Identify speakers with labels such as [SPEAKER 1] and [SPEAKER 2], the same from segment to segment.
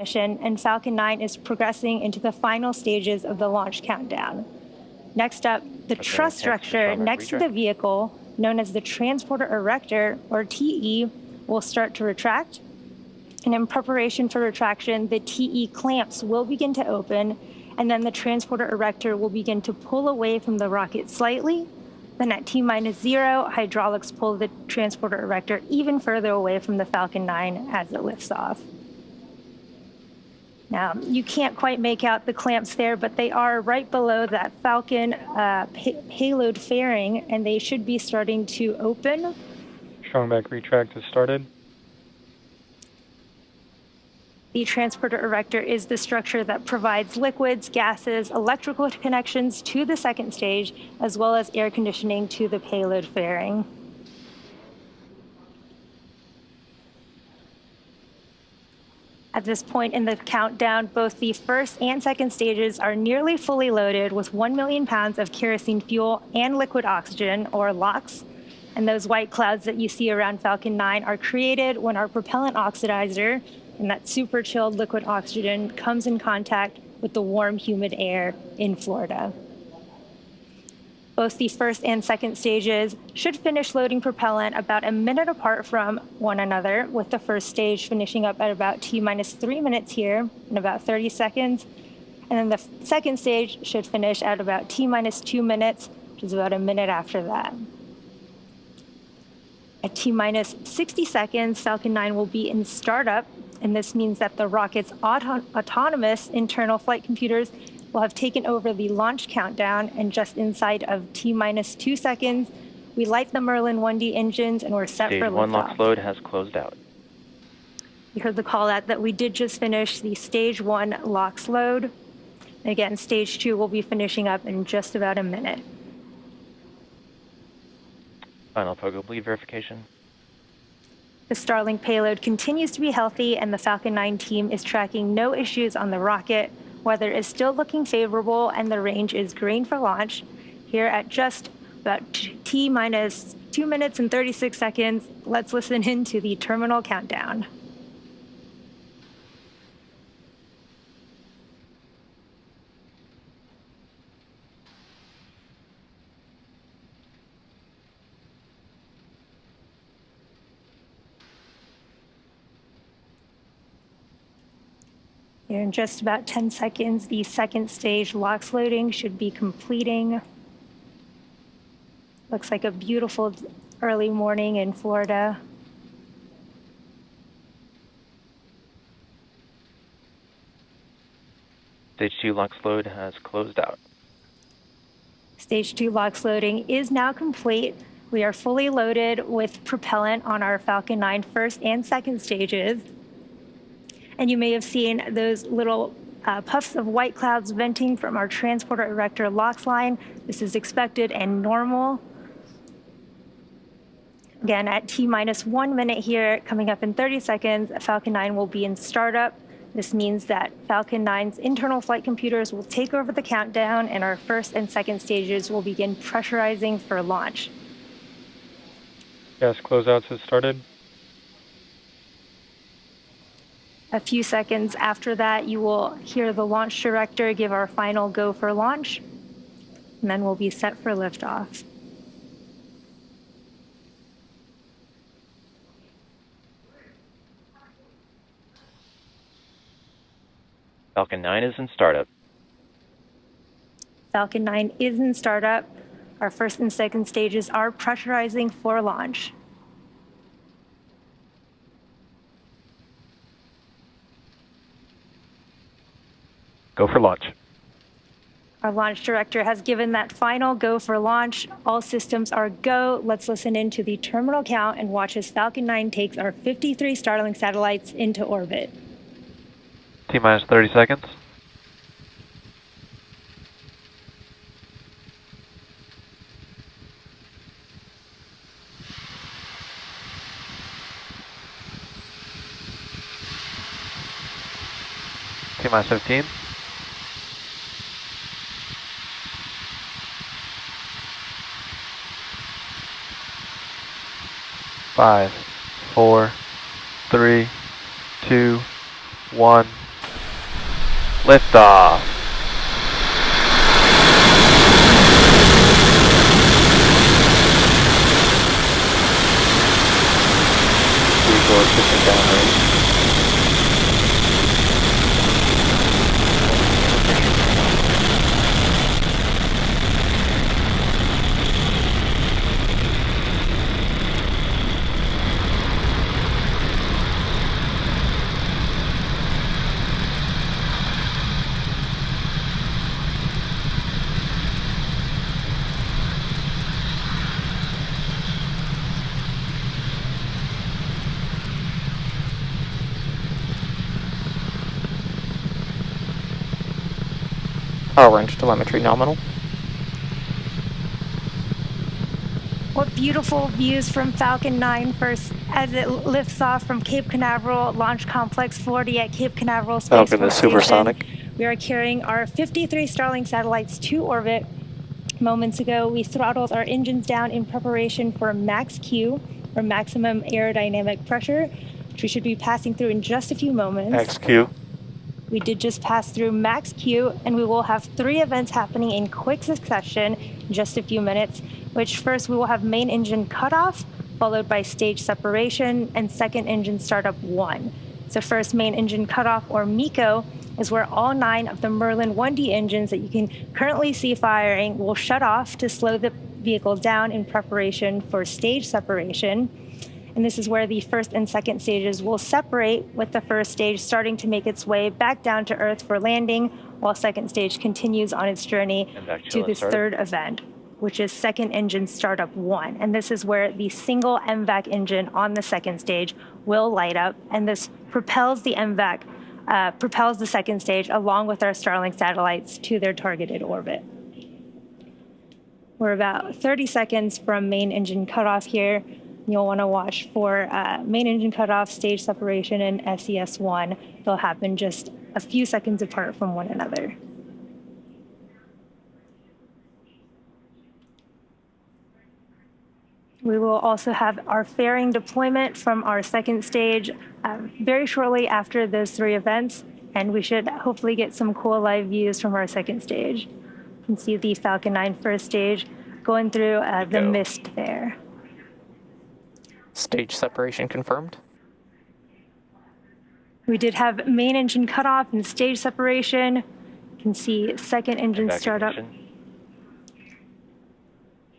[SPEAKER 1] mission, and Falcon 9 is progressing into the final stages of the launch countdown. Next up, the truss structure next to the vehicle, known as the transporter erector, or TE, will start to retract. And in preparation for retraction, the TE clamps will begin to open, and then the transporter erector will begin to pull away from the rocket slightly. Then at T-0, hydraulics pull the transporter erector even further away from the Falcon 9 as it lifts off. Now, you can't quite make out the clamps there, but they are right below that Falcon payload fairing, and they should be starting to open.
[SPEAKER 2] Strong back retract has started.
[SPEAKER 1] The transporter erector is the structure that provides liquids, gases, electrical connections to the second stage, as well as air conditioning to the payload fairing. At this point in the countdown, both the first and second stages are nearly fully loaded with 1 million pounds of kerosene fuel and liquid oxygen, or LOX. And those white clouds that you see around Falcon 9 are created when our propellant oxidizer, and that super chilled liquid oxygen, comes in contact with the warm, humid air in Florida. Both the first and second stages should finish loading propellant about a minute apart from one another, with the first stage finishing up at about T-3 minutes here in about 30 seconds. And then the second stage should finish at about T-2 minutes, which is about a minute after that. At T-60 seconds, Falcon 9 will be in startup, and this means that the rocket's autonomous internal flight computers will have taken over the launch countdown, and just inside of T-2 seconds, we light the Merlin 1D engines and we're set for liftoff.
[SPEAKER 3] Stage 1 LOX load has closed out.
[SPEAKER 1] You heard the call out that we did just finish the Stage 1 LOX load. And again, Stage 2 will be finishing up in just about a minute.
[SPEAKER 3] Final total bleed verification.
[SPEAKER 1] The Starlink payload continues to be healthy, and the Falcon 9 team is tracking no issues on the rocket. Weather is still looking favorable, and the range is green for launch. Here at just about T-2 minutes and 36 seconds, let's listen in to the terminal countdown. Here in just about 10 seconds, the second stage LOX loading should be completing. Looks like a beautiful early morning in Florida.
[SPEAKER 3] Stage 2 LOX load has closed out.
[SPEAKER 1] Stage 2 LOX loading is now complete. We are fully loaded with propellant on our Falcon 9 first and second stages. And you may have seen those little puffs of white clouds venting from our transporter erector LOX line. This is expected and normal. Again, at T-1 minute here, coming up in 30 seconds, Falcon 9 will be in startup. This means that Falcon 9's internal flight computers will take over the countdown, and our first and second stages will begin pressurizing for launch.
[SPEAKER 2] Gas closeouts has started.
[SPEAKER 1] A few seconds after that, you will hear the launch director give our final go for launch, and then we'll be set for liftoff.
[SPEAKER 3] Falcon 9 is in startup.
[SPEAKER 1] Falcon 9 is in startup. Our first and second stages are pressurizing for launch.
[SPEAKER 3] Go for launch.
[SPEAKER 1] Our launch director has given that final go for launch. All systems are go. Let's listen into the terminal count and watch as Falcon 9 takes our 53 Starlink satellites into orbit.
[SPEAKER 3] T-minus 30 seconds. T-minus 15. 5, 4, 3, 2, 1. Liftoff.
[SPEAKER 2] Resource system downrange.
[SPEAKER 4] Power range telemetry nominal.
[SPEAKER 1] What beautiful views from Falcon 9 first as it lifts off from Cape Canaveral Launch Complex 40 at Cape Canaveral Space
[SPEAKER 3] Falcon is
[SPEAKER 1] Force Station.
[SPEAKER 3] supersonic.
[SPEAKER 1] We are carrying our 53 Starlink satellites to orbit. Moments ago, we throttled our engines down in preparation for max Q, or maximum aerodynamic pressure, which we should be passing through in just a few moments.
[SPEAKER 3] XQ.
[SPEAKER 1] We did just pass through max Q, and we will have 3 events happening in quick succession in just a few minutes, which first we will have main engine cutoff, followed by stage separation, and second engine startup 1. So first main engine cutoff, or MECO, is where all 9 of the Merlin 1D engines that you can currently see firing will shut off to slow the vehicle down in preparation for stage separation. And this is where the first and second stages will separate, with the first stage starting to make its way back down to Earth for landing, while second stage continues on its journey to this third event, which is second engine startup 1. And this is where the single MVAC engine on the second stage will light up, and this propels the MVAC, propels the second stage along with our Starlink satellites to their targeted orbit. We're about 30 seconds from main engine cutoff here. You'll want to watch for main engine cutoff, stage separation, and SES1. They'll happen just a few seconds apart from one another. We will also have our fairing deployment from our second stage very shortly after those 3 events, and we should hopefully get some cool live views from our second stage. You can see the Falcon 9 first stage going through the mist there.
[SPEAKER 4] Stage separation confirmed.
[SPEAKER 1] We did have main engine cutoff and stage separation. You can see second engine startup.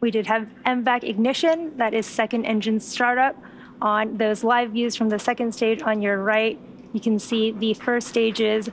[SPEAKER 1] We did have MVAC ignition, that is second engine startup. On those live views from the second stage on your right, you can see the first stages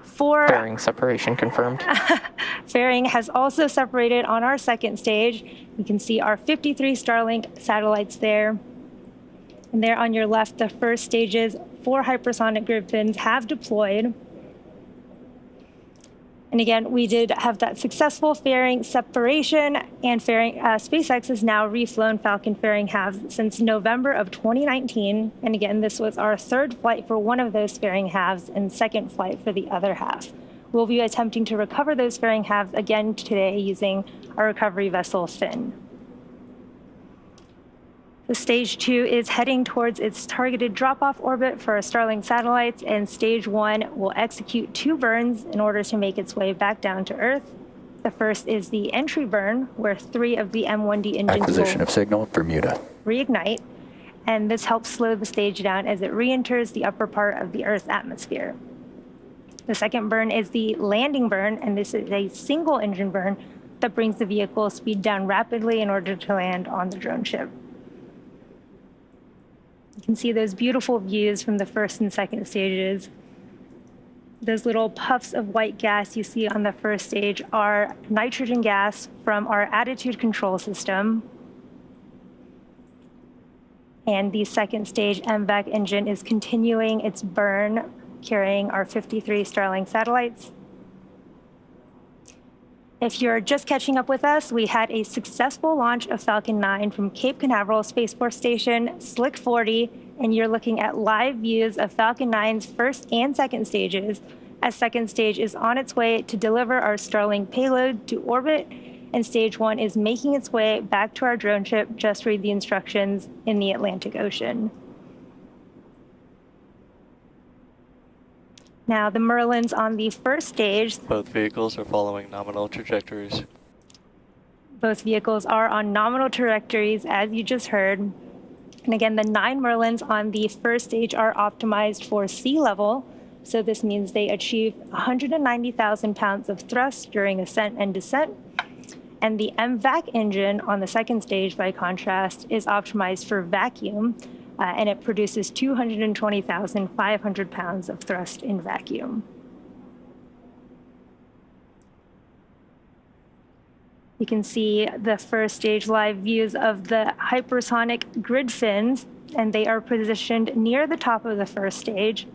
[SPEAKER 1] for...
[SPEAKER 4] Fairing separation confirmed.
[SPEAKER 1] Fairing has also separated on our second stage. You can see our 53 Starlink satellites there. And there on your left, the first stages, 4 hypersonic Griffins have deployed. And again, we did have that successful fairing separation, and fairing, SpaceX has now reflown Falcon fairing halves since November of 2019. And again, this was our 3rd flight for one of those fairing halves and 2nd flight for the other half. We'll be attempting to recover those fairing halves again today using our recovery vessel Finn. The stage 2 is heading towards its targeted drop-off orbit for our Starlink satellites, and stage 1 will execute 2 burns in order to make its way back down to Earth. The first is the entry burn, where 3 of the M1D engines
[SPEAKER 5] Acquisition of signal, Bermuda.
[SPEAKER 1] reignite, and this helps slow the stage down as it re-enters the upper part of the Earth's atmosphere. The second burn is the landing burn, and this is a single engine burn that brings the vehicle speed down rapidly in order to land on the drone ship. You can see those beautiful views from the first and second stages. Those little puffs of white gas you see on the first stage are nitrogen gas from our attitude control system. And the second stage MVAC engine is continuing its burn, carrying our 53 Starlink satellites. If you're just catching up with us, we had a successful launch of Falcon 9 from Cape Canaveral Space Force Station, Slick 40, and you're looking at live views of Falcon 9's first and second stages, as second stage is on its way to deliver our Starlink payload to orbit, and stage 1 is making its way back to our drone ship. Just read the instructions in the Atlantic Ocean. Now, the Merlins on the first stage,
[SPEAKER 2] Both vehicles are following nominal trajectories.
[SPEAKER 1] both vehicles are on nominal trajectories, as you just heard. And again, the 9 Merlins on the first stage are optimized for sea level. So this means they achieve 190,000 pounds of thrust during ascent and descent. And the MVAC engine on the second stage, by contrast, is optimized for vacuum, and it produces 220,500 pounds of thrust in vacuum. You can see the first stage live views of the hypersonic grid fins, and they are positioned near the top of the first stage.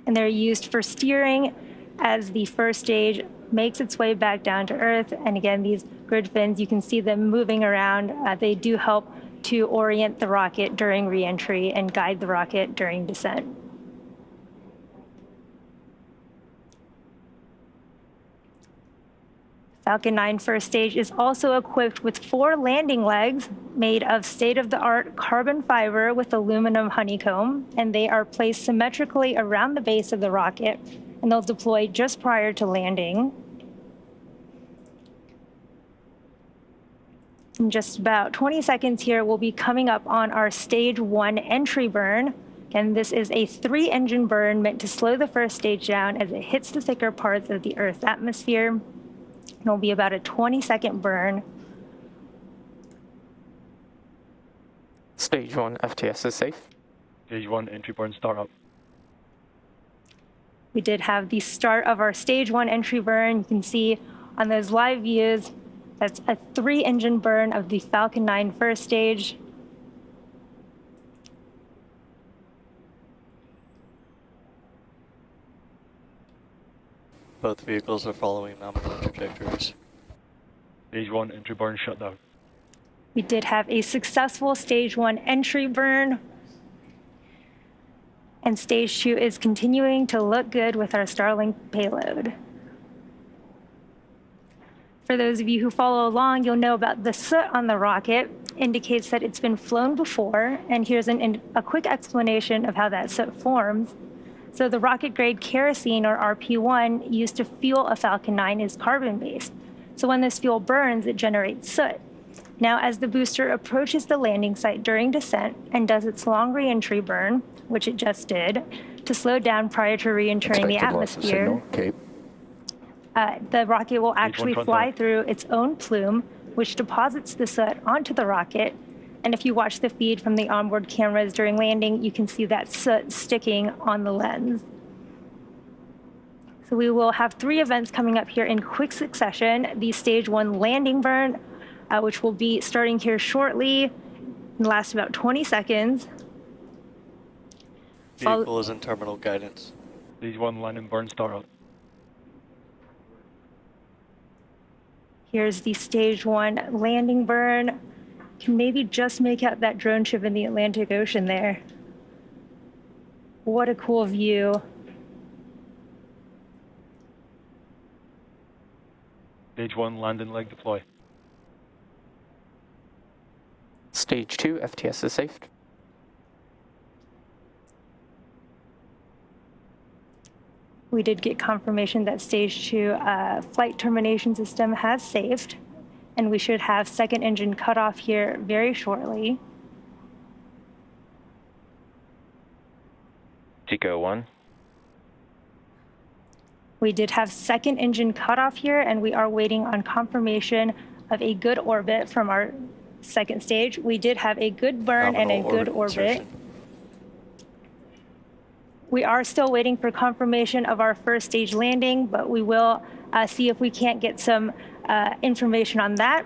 [SPEAKER 1] And they're used for steering as the first stage makes its way back down to Earth. And again, these grid fins, you can see them moving around. They do help to orient the rocket during re-entry and guide the rocket during descent. Falcon 9 first stage is also equipped with 4 landing legs made of state-of-the-art carbon fiber with aluminum honeycomb, and they are placed symmetrically around the base of the rocket, and they'll deploy just prior to landing. In just about 20 seconds here, we'll be coming up on our stage 1 entry burn. And this is a 3-engine burn meant to slow the first stage down as it hits the thicker parts of the Earth's atmosphere. It'll be about a 20-second burn.
[SPEAKER 4] Stage 1 FTS is safe.
[SPEAKER 3] Stage 1 entry burn startup.
[SPEAKER 1] We did have the start of our stage 1 entry burn. You can see on those live views, that's a 3-engine burn of the Falcon 9 first stage.
[SPEAKER 2] Both vehicles are following nominal trajectories.
[SPEAKER 3] Stage 1 entry burn shutdown.
[SPEAKER 1] We did have a successful stage 1 entry burn. And stage 2 is continuing to look good with our Starlink payload. For those of you who follow along, you'll know about the soot on the rocket indicates that it's been flown before. And here's a quick explanation of how that soot forms. So the rocket-grade kerosene, or RP1, used to fuel a Falcon 9 is carbon-based. So when this fuel burns, it generates soot. Now, as the booster approaches the landing site during descent and does its long re-entry burn, which it just did, to slow down prior to re-entering the atmosphere, the rocket will actually fly through its own plume, which deposits the soot onto the rocket. And if you watch the feed from the onboard cameras during landing, you can see that soot sticking on the lens. So we will have 3 events coming up here in quick succession. The stage 1 landing burn, which will be starting here shortly and last about 20 seconds.
[SPEAKER 2] Vehicle is in terminal guidance.
[SPEAKER 3] Stage 1 landing burn startup.
[SPEAKER 1] Here's the stage 1 landing burn. Can maybe just make out that drone ship in the Atlantic Ocean there. What a cool view.
[SPEAKER 3] Stage 1 landing leg deploy.
[SPEAKER 4] Stage 2 FTS is safe.
[SPEAKER 1] We did get confirmation that stage 2 flight termination system has saved, and we should have second engine cutoff here very shortly.
[SPEAKER 3] MECO 1.
[SPEAKER 1] We did have second engine cutoff here, and we are waiting on confirmation of a good orbit from our second stage. We did have a good burn and a good orbit. We are still waiting for confirmation of our first stage landing, but we will see if we can't get some information on that.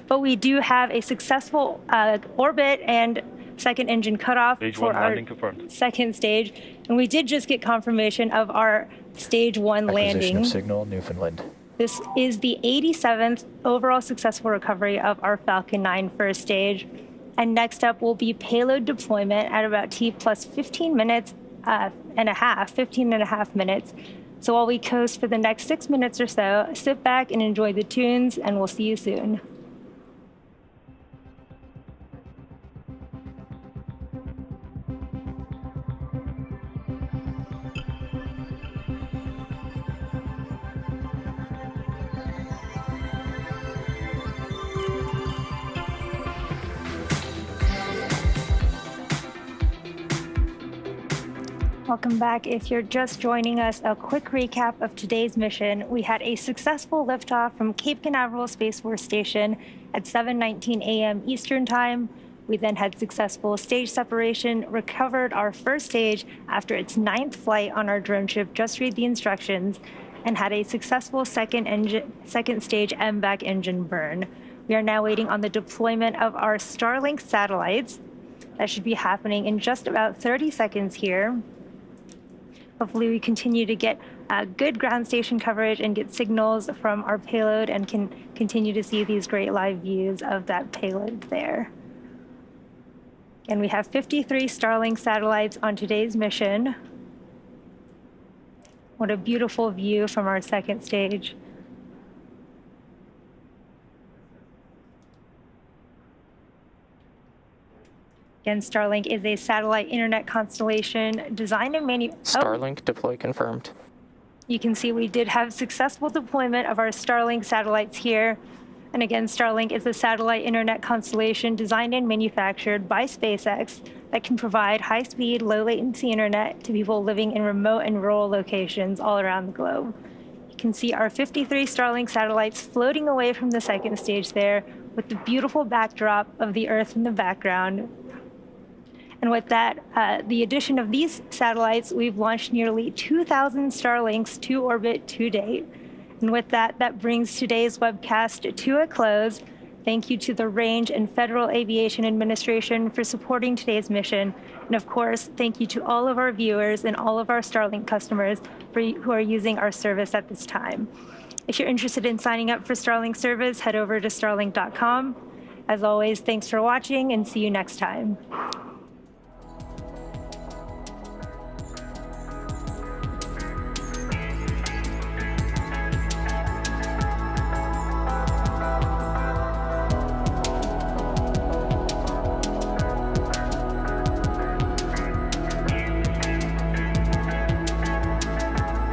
[SPEAKER 1] But we do have a successful orbit and second engine cutoff for our second stage. And we did just get confirmation of our stage 1 landing.
[SPEAKER 5] Of signal, Newfoundland.
[SPEAKER 1] This is the 87th overall successful recovery of our Falcon 9 first stage. And next up will be payload deployment at about T plus 15 minutes and a half, 15 and a half minutes. So while we coast for the next 6 minutes or so, sit back and enjoy the tunes, and we'll see you soon. Welcome back. If you're just joining us, a quick recap of today's mission. We had a successful liftoff from Cape Canaveral Space Force Station at 7:19 a.m. Eastern Time. We then had successful stage separation, recovered our first stage after its 9th flight on our drone ship, Just Read the Instructions, and had a successful second stage MVAC engine burn. We are now waiting on the deployment of our Starlink satellites. That should be happening in just about 30 seconds here. Hopefully we continue to get good ground station coverage and get signals from our payload and can continue to see these great live views of that payload there. And we have 53 Starlink satellites on today's mission. What a beautiful view from our second stage. Again, Starlink is a satellite internet constellation designed and
[SPEAKER 4] Starlink deploy confirmed.
[SPEAKER 1] You can see we did have successful deployment of our Starlink satellites here. And again, Starlink is a satellite internet constellation designed and manufactured by SpaceX that can provide high-speed, low-latency internet to people living in remote and rural locations all around the globe. You can see our 53 Starlink satellites floating away from the second stage there with the beautiful backdrop of the Earth in the background. And with that, the addition of these satellites, we've launched nearly 2,000 Starlinks to orbit to date. And with that, that brings today's webcast to a close. Thank you to the Range and Federal Aviation Administration for supporting today's mission. And of course, thank you to all of our viewers and all of our Starlink customers who are using our service at this time. If you're interested in signing up for Starlink service, head over to starlink.com. As always, thanks for watching and see you next time.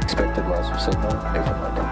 [SPEAKER 5] Expected loss of signal, Newfoundland.